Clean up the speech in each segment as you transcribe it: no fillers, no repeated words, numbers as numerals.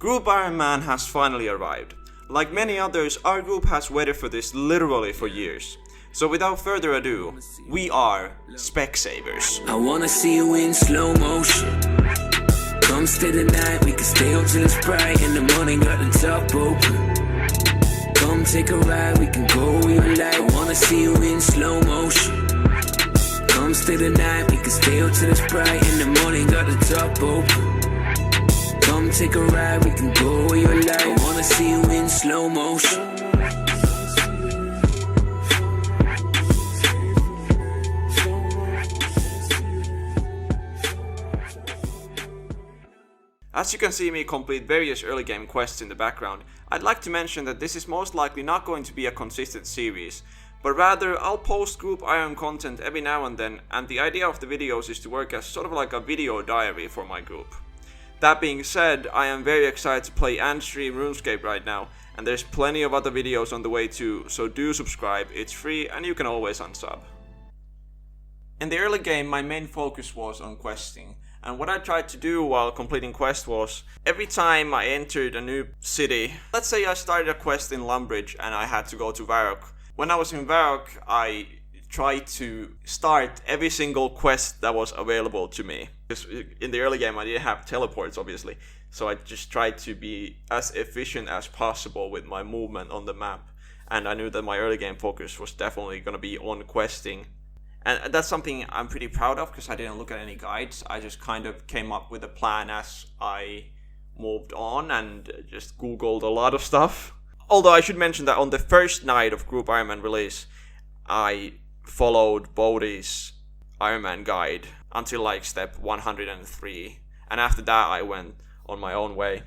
Group Ironman has finally arrived. Like many others, our group has waited for this literally for years. So without further ado, we are Specsavers. I wanna see you in slow motion. Come stay the night, we can stay up till it's bright. In the morning, got the top open. Come take a ride, we can go where you like. I wanna see you in slow motion. Come stay the night, we can stay up till it's bright. In the morning, got the top open. Come take a ride, we can go where you like. I wanna see you in slow motion. As you can see me complete various early game quests in the background, I'd like to mention that this is most likely not going to be a consistent series, but rather I'll post group Iron content every now and then, and the idea of the videos is to work as sort of like a video diary for my group. That being said, I am very excited to play and stream Runescape right now, and there's plenty of other videos on the way too, so do subscribe, it's free and you can always unsub. In the early game my main focus was on questing. And what I tried to do while completing quests was, every time I entered a new city, let's say I started a quest in Lumbridge and I had to go to Varrock. When I was in Varrock, I tried to start every single quest that was available to me. Because in the early game I didn't have teleports obviously, so I just tried to be as efficient as possible with my movement on the map. And I knew that my early game focus was definitely going to be on questing. And that's something I'm pretty proud of because I didn't look at any guides. I just kind of came up with a plan as I moved on and just googled a lot of stuff. Although I should mention that on the first night of Group Ironman release, I followed Bodhi's Ironman guide until like step 103. And after that I went on my own way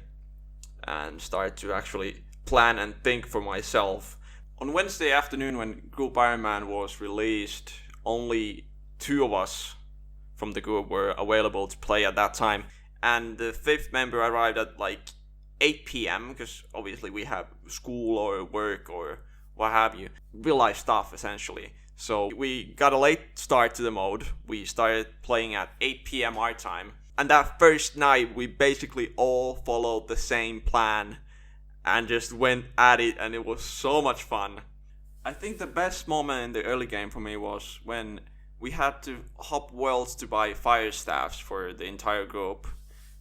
and started to actually plan and think for myself. On Wednesday afternoon when Group Ironman was released, only 2 of us from the group were available to play at that time, and the 5th member arrived at like 8 PM because obviously we have school or work or what have you, real life stuff essentially. So we got a late start to the mode. We started playing at 8 PM our time, and that first night we basically all followed the same plan and just went at it, and it was so much fun. I think the best moment in the early game for me was when we had to hop worlds to buy fire staffs for the entire group,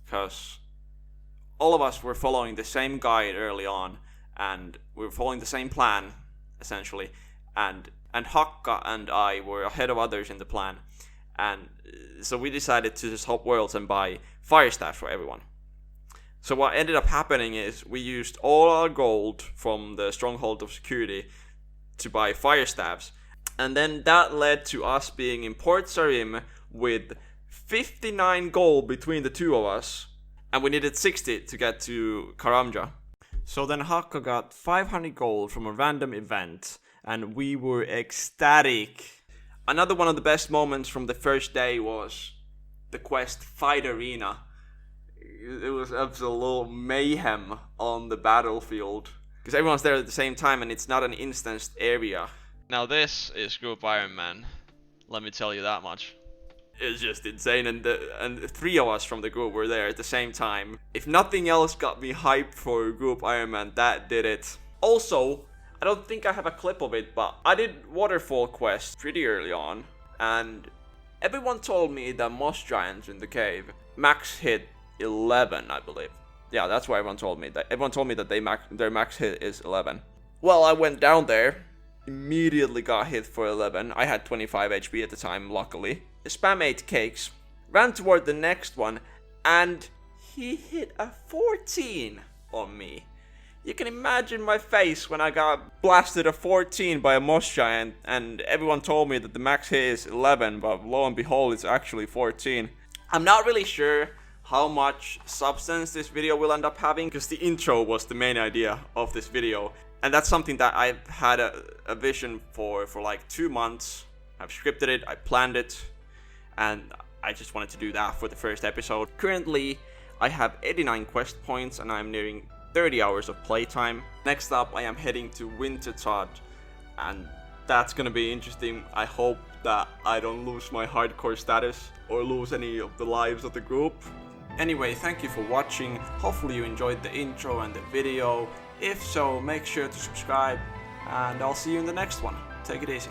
because all of us were following the same guide early on, and we were following the same plan essentially, and Hakka and I were ahead of others in the plan, and so we decided to just hop worlds and buy fire staffs for everyone. So what ended up happening is we used all our gold from the Stronghold of Security to buy fire staffs, and then that led to us being in Port Sarim with 59 gold between the 2 of us, and we needed 60 to get to Karamja. So then Hakka got 500 gold from a random event, and we were ecstatic. Another one of the best moments from the first day was the quest Fight Arena. It was absolute mayhem on the battlefield, because everyone's there at the same time and it's not an instanced area. Now this is Group Ironman, let me tell you that much. It's just insane, and 3 of us from the group were there at the same time. If nothing else got me hyped for Group Ironman, that did it. Also, I don't think I have a clip of it, but I did Waterfall quest pretty early on, and everyone told me that moss giants in the cave max hit 11, I believe. Yeah, that's what everyone told me. Everyone told me that their max hit is 11. Well, I went down there, immediately got hit for 11. I had 25 HP at the time, luckily. Spam 8 cakes, ran toward the next one, and he hit a 14 on me. You can imagine my face when I got blasted a 14 by a moss giant, and everyone told me that the max hit is 11, but lo and behold, it's actually 14. I'm not really sure how much substance this video will end up having, because the intro was the main idea of this video, and that's something that I've had a vision for like 2 months. I've scripted it, I planned it, and I just wanted to do that for the first episode. Currently I have 89 quest points and I'm nearing 30 hours of playtime. Next up I am heading to Wintertod, and that's gonna be interesting. I hope that I don't lose my hardcore status or lose any of the lives of the group. Anyway, thank you for watching, hopefully you enjoyed the intro and the video. If so, make sure to subscribe, and I'll see you in the next one. Take it easy.